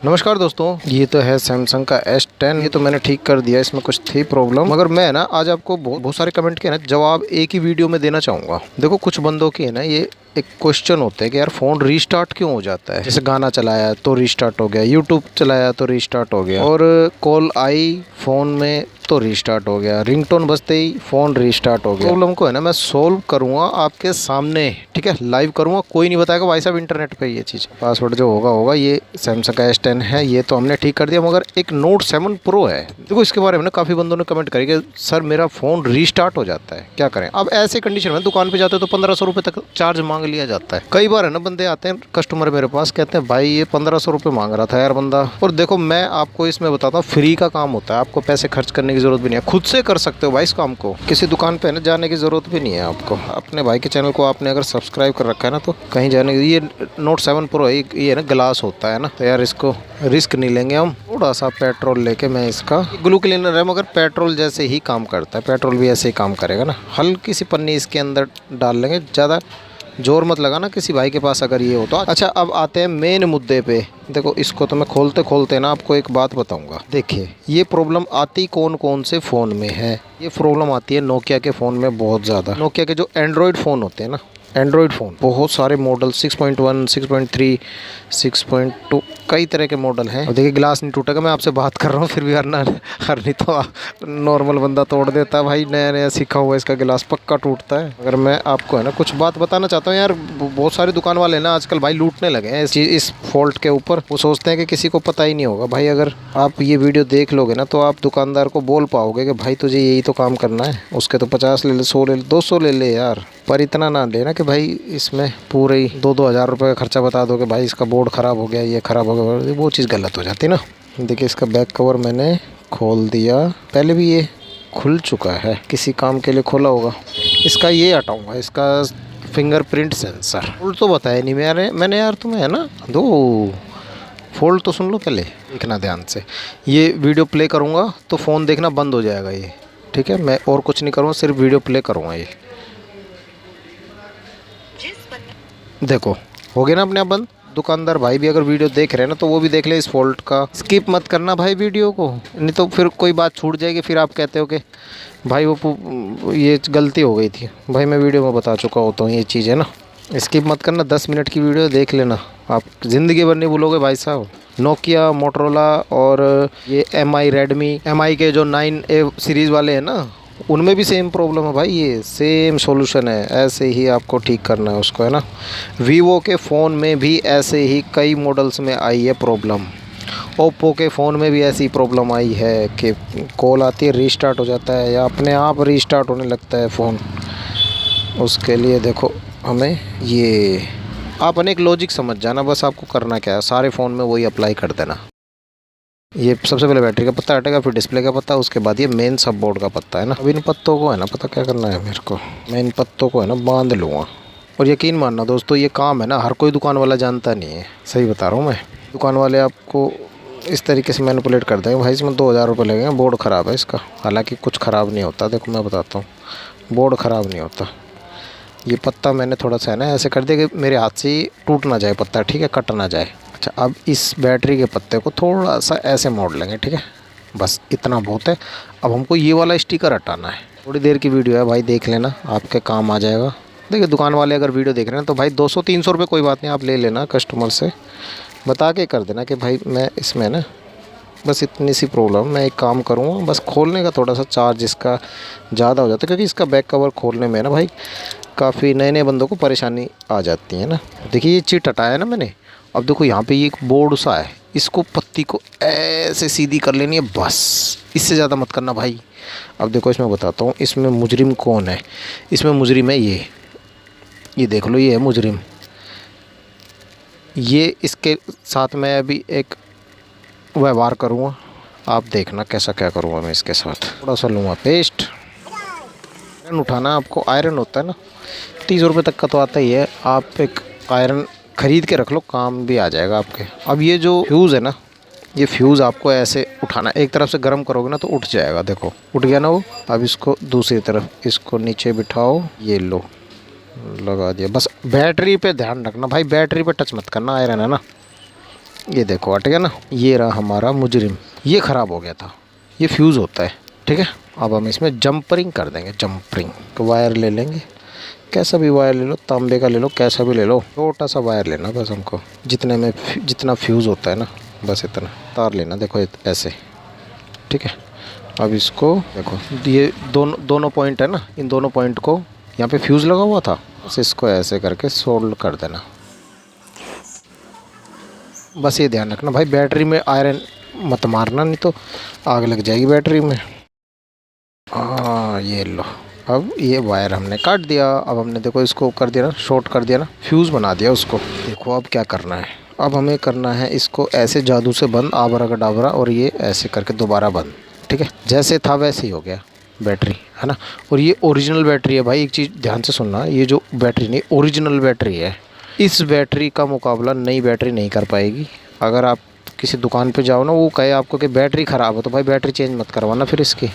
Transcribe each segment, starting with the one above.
नमस्कार दोस्तों, ये तो है सैमसंग का S10। ये तो मैंने ठीक कर दिया, इसमें कुछ थी प्रॉब्लम, मगर मैं ना आज आपको बहुत सारे कमेंट के ना जवाब एक ही वीडियो में देना चाहूँगा। देखो, कुछ बंदों के है ना ये एक क्वेश्चन होता है कि यार फ़ोन रीस्टार्ट क्यों हो जाता है। जैसे गाना चलाया तो रीस्टार्ट हो गया, यूट्यूब चलाया तो रीस्टार्ट हो गया, और कॉल आई फ़ोन में तो रीस्टार्ट हो गया, रिंगटोन बजते ही फ़ोन रीस्टार्ट हो गया। प्रॉब्लम को है ना मैं सोल्व करूँगा आपके सामने, ठीक है, लाइव करूँगा। कोई नहीं बताएगा भाई साहब इंटरनेट पे ये चीज़। पासवर्ड जो होगा ये सैमसंग का S10 है, ये तो हमने ठीक कर दिया, मगर एक Note 7 Pro है। देखो, इसके बारे में ना काफ़ी बंदों ने कमेंट करी कि सर मेरा फ़ोन रीस्टार्ट हो जाता है, क्या करें। अब ऐसे कंडीशन में दुकान पर जाते हो तो 1500 रुपये तक चार्ज मांग लिया जाता है। कई बार है ना बंदे आते हैं, कस्टमर मेरे पास, कहते हैं भाई ये 1500 रुपये मांग रहा था यार बंदा। और देखो, मैं आपको इसमें बताता हूँ, फ्री का काम होता है, आपको पैसे खर्च करने की जरूरत भी नहीं है, खुद से कर सकते हो भाई इस काम को। किसी दुकान पे ना जाने की जरूरत भी नहीं है आपको। अपने भाई के चैनल को आपने अगर सब्सक्राइब कर रखा है ना, तो कहीं जाने की। ये Note 7 Pro है, ये ना ग्लास होता है ना, तो यार इसको रिस्क नहीं लेंगे हम। थोड़ा सा पेट्रोल लेके मैं इसका, ग्लू क्लीनर है मगर पेट्रोल जैसे ही काम करता है, पेट्रोल भी ऐसे ही काम करेगा ना। हल्की सी पन्नी इसके अंदर डाल लेंगे, ज़्यादा जोर मत लगाना किसी भाई के पास अगर ये हो तो। अच्छा, अब आते हैं मेन मुद्दे पे। देखो, इसको तो मैं खोलते खोलते ना आपको एक बात बताऊंगा। देखिए, ये प्रॉब्लम आती कौन कौन से फ़ोन में है। ये प्रॉब्लम आती है नोकिया के फ़ोन में बहुत ज़्यादा। नोकिया के जो एंड्रॉयड फ़ोन होते हैं ना, एंड्रॉयड फ़ोन बहुत सारे मॉडल, 6.1, 6.3, 6.2, कई तरह के मॉडल हैं। और देखिए, ग्लास नहीं टूटेगा, मैं आपसे बात कर रहा हूँ फिर भी हर नहीं तो नॉर्मल बंदा तोड़ देता है भाई, नया नया सीखा हुआ इसका गिलास पक्का टूटता है। अगर मैं आपको है ना कुछ बात बताना चाहता हूँ यार, बहुत सारे दुकान वाले ना आजकल भाई लूटने लगे हैं इस फॉल्ट के ऊपर। वो सोचते हैं कि किसी को पता ही नहीं होगा। भाई अगर आप ये वीडियो देख लोगे ना, तो आप दुकानदार को बोल पाओगे कि भाई तुझे यही तो काम करना है। उसके तो 50 ले ले, 100 ले ले, 200 ले ले यार, पर इतना ना लेना कि भाई इसमें पूरे ही 2-2 हज़ार रुपये का खर्चा बता दो कि भाई इसका बोर्ड ख़राब हो गया, ये ख़राब हो गया। वो चीज़ गलत हो जाती ना। देखिए, इसका बैक कवर मैंने खोल दिया, पहले भी ये खुल चुका है, किसी काम के लिए खोला होगा। इसका ये हटाऊँगा, इसका फिंगरप्रिंट सेंसर। फोल्ड तो बताया नहीं मैंने यार तुम्हें, है ना। दो फोल्ड तो सुन लो पहले, देखना ध्यान से। ये वीडियो प्ले करूँगा तो फ़ोन देखना बंद हो जाएगा ये, ठीक है। मैं और कुछ नहीं करूँगा, सिर्फ वीडियो प्ले करूँगा। ये देखो, हो गया ना अपने आप बंद। दुकानदार भाई भी अगर वीडियो देख रहे हैं ना, तो वो भी देख ले इस फॉल्ट का। स्किप मत करना भाई वीडियो को, नहीं तो फिर कोई बात छूट जाएगी, फिर आप कहते हो कि भाई वो ये गलती हो गई थी। भाई मैं वीडियो में बता चुका होता हूँ ये चीज़, है ना। स्किप मत करना, 10 मिनट की वीडियो देख लेना, आप ज़िंदगी भर नहीं भूलोगे भाई साहब। नोकिया, मोटरोला और ये MI, रेडमी, MI के जो 9A सीरीज़ वाले हैं ना, उनमें भी सेम प्रॉब्लम है भाई। ये सेम सॉल्यूशन है, ऐसे ही आपको ठीक करना है उसको, है ना। वीवो के फ़ोन में भी ऐसे ही कई मॉडल्स में आई है प्रॉब्लम। ओप्पो के फ़ोन में भी ऐसी प्रॉब्लम आई है कि कॉल आती है रीस्टार्ट हो जाता है, या अपने आप रीस्टार्ट होने लगता है फ़ोन। उसके लिए देखो, हमें ये आपने एक लॉजिक समझ जाना, बस आपको करना क्या है, सारे फ़ोन में वही अप्लाई कर देना। ये सबसे पहले बैटरी का पत्ता हटेगा, फिर डिस्प्ले का पत्ता, उसके बाद ये मेन सब बोर्ड का पत्ता, है ना। अब इन पत्तों को है ना, पता क्या करना है मेरे को, मैं इन पत्तों को है ना बांध लूँगा। और यकीन मानना दोस्तों, ये काम है ना हर कोई दुकान वाला जानता नहीं है, सही बता रहा हूँ मैं। दुकान वाले आपको इस तरीके से मैनिपुलेट कर देंगे, भाई इसमें 2000 रुपये लगेंगे, बोर्ड ख़राब है इसका। हालाँकि कुछ ख़राब नहीं होता, देखो मैं बताता हूँ, बोर्ड ख़राब नहीं होता। ये पत्ता मैंने थोड़ा सा है ना ऐसे कर दिया कि मेरे हाथ से टूट ना जाए पत्ता, ठीक है, कट ना जाए। अच्छा, अब इस बैटरी के पत्ते को थोड़ा सा ऐसे मोड़ लेंगे, ठीक है, बस इतना बहुत है। अब हमको ये वाला स्टिकर हटाना है। थोड़ी देर की वीडियो है भाई, देख लेना, आपके काम आ जाएगा। देखिए, दुकान वाले अगर वीडियो देख रहे हैं तो भाई 200-300 रुपये कोई बात नहीं, आप ले लेना, कस्टमर से बता के कर देना कि भाई मैं इसमें ना बस इतनी सी प्रॉब्लम, मैं एक काम करूँगा, बस खोलने का थोड़ा सा चार्ज इसका ज़्यादा हो जाता है, क्योंकि इसका बैक कवर खोलने में ना भाई काफ़ी नए नए बंदों को परेशानी आ जाती है ना। देखिए, ये चिट हटाया है ना मैंने। अब देखो, यहाँ पे ये एक बोर्ड सा है, इसको पत्ती को ऐसे सीधी कर लेनी है बस, इससे ज़्यादा मत करना भाई। अब देखो, इसमें बताता हूँ, इसमें मुजरिम कौन है। इसमें मुजरिम है ये देख लो, ये है मुजरिम। ये इसके साथ मैं अभी एक व्यवहार करूँगा, आप देखना कैसा क्या करूँगा मैं इसके साथ। थोड़ा सा लूँगा पेस्ट, आयरन उठाना आपको, आयरन होता है ना, 30 रुपये तक का तो आता ही है। आप एक आयरन ख़रीद के रख लो, काम भी आ जाएगा आपके। अब ये जो फ्यूज़ है ना, ये फ्यूज़ आपको ऐसे उठाना, एक तरफ से गर्म करोगे ना तो उठ जाएगा, देखो उठ गया ना वो। अब इसको दूसरी तरफ, इसको नीचे बिठाओ, ये लो लगा दिया। बस बैटरी पे ध्यान रखना भाई, बैटरी पे टच मत करना, आयरन है ना। ये देखो हट गया ना। ये रहा हमारा मुजरिम, ये ख़राब हो गया था। ये फ्यूज़ होता है, ठीक है। अब हम इसमें जंपरिंग कर देंगे। जंपरिंग तो वायर ले लेंगे, कैसा भी वायर ले लो, तांबे का ले लो, कैसा भी ले लो। छोटा सा वायर लेना बस हमको, जितना फ्यूज़ होता है ना, बस इतना तार लेना। देखो ऐसे, ठीक है। अब इसको देखो, ये दोनों पॉइंट है ना, इन दोनों पॉइंट को यहाँ पे फ्यूज़ लगा हुआ था, बस इसको ऐसे करके सोल्ड कर देना। बस ये ध्यान रखना भाई, बैटरी में आयरन मत मारना, नहीं तो आग लग जाएगी बैटरी में। ये लो, अब ये वायर हमने काट दिया। अब हमने देखो इसको कर दिया ना, शॉर्ट कर दिया ना, फ्यूज़ बना दिया उसको। देखो अब क्या करना है, अब हमें करना है इसको ऐसे जादू से बंद, आबरा का डाबरा, और ये ऐसे करके दोबारा बंद, ठीक है। जैसे था वैसे ही हो गया बैटरी, है ना। और ये ओरिजिनल बैटरी है भाई, एक चीज़ ध्यान से सुनना, ये जो बैटरी नहीं, ओरिजिनल बैटरी है। इस बैटरी का मुकाबला नई बैटरी नहीं कर पाएगी। अगर आप किसी दुकान पे जाओ ना, वो कहे आपको कि बैटरी ख़राब हो, तो भाई बैटरी चेंज मत करवाना फिर इसकी,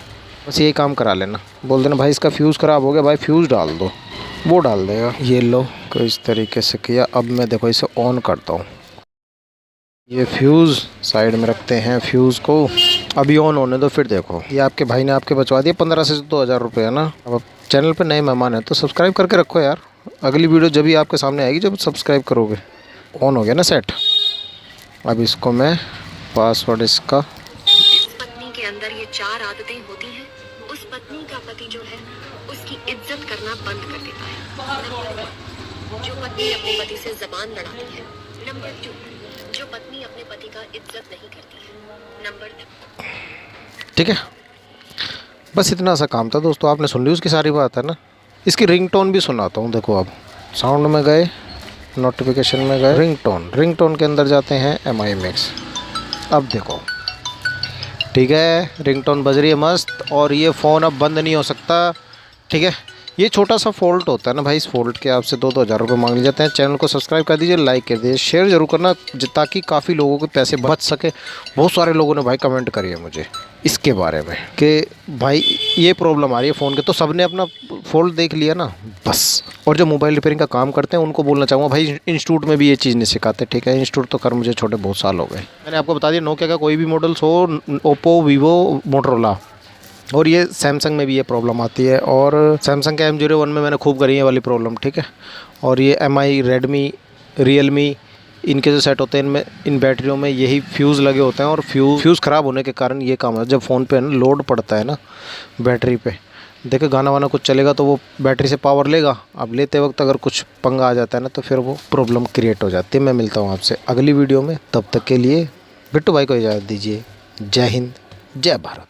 बस यही काम करा लेना। बोल देना भाई इसका फ्यूज़ ख़राब हो गया, भाई फ्यूज़ डाल दो, वो डाल देगा। ये लो, तो इस तरीके से किया। अब मैं देखो इसे ऑन करता हूँ। ये फ्यूज़ साइड में रखते हैं, फ्यूज़ को अभी ऑन होने दो, फिर देखो ये आपके भाई ने आपके बचवा दिया 15 से 2000 रुपये, है ना। अब चैनल पे नए मेहमान हैं तो सब्सक्राइब करके रखो यार, अगली वीडियो जब भी आपके सामने आएगी जब सब्सक्राइब करोगे। ऑन हो गया ना सेट। अब इसको मैं पासवर्ड इसका, जिस पत्नी के अंदर ये 4 आदतें होती हैं, उस पत्नी का पति जो है उसकी इज्जत करना बंद कर देता है। नंबर 1, जो पत्नी अपने पति से ज़बान लड़ाती है। नंबर 2, जो पत्नी अपने पति का इज्जत नहीं करती है। नंबर 3। ठीक है, बस इतना सा काम था दोस्तों। आपने सुन ली उसकी सारी बात, है ना। इसकी रिंगटोन भी सुनाता हूँ। देखो, अब साउंड में गए, नोटिफिकेशन में गए, रिंगटोन के अंदर जाते हैं MI मैक्स। अब देखो, ठीक है, रिंगटोन बज रही है मस्त, और ये फ़ोन अब बंद नहीं हो सकता, ठीक है। ये छोटा सा फॉल्ट होता है ना भाई, इस फॉल्ट के आपसे 2-2 हज़ार रुपये मांग लिए जाते हैं। चैनल को सब्सक्राइब कर दीजिए, लाइक कर दीजिए, शेयर जरूर करना, ताकि काफ़ी लोगों के पैसे बच सके। बहुत सारे लोगों ने भाई कमेंट करी है मुझे इसके बारे में कि भाई ये प्रॉब्लम आ रही है फ़ोन के, तो सब ने अपना फॉल्ट देख लिया ना बस। और जो मोबाइल रिपेयरिंग का काम करते हैं उनको बोलना चाहूँगा भाई, इंस्टीट्यूट में भी ये चीज़ नहीं सिखाते, ठीक है। इंस्टीट्यूट तो कर मुझे छोटे बहुत साल हो गए। मैंने आपको बता दिया, नोकिया का कोई भी मॉडल्स हो, ओप्पो, वीवो, मोटरोला, और ये सैमसंग में भी ये प्रॉब्लम आती है। और सैमसंग के M01 में मैंने खूब करी है वाली प्रॉब्लम, ठीक है। और ये MI, रेडमी, रियलमी, इनके जो सेट होते हैं इनमें, इन बैटरियों में यही फ्यूज़ लगे होते हैं, और फ्यूज़ ख़राब होने के कारण ये काम है। जब फ़ोन पे लोड पड़ता है ना बैटरी पे, देखो गाना वाना कुछ चलेगा तो वो बैटरी से पावर लेगा। अब लेते वक्त अगर कुछ पंगा आ जाता है ना, तो फिर वो प्रॉब्लम क्रिएट हो जाती है। मैं मिलता हूँ आपसे अगली वीडियो में, तब तक के लिए बिट्टू भाई को इजाज़त दीजिए। जय हिंद, जय भारत।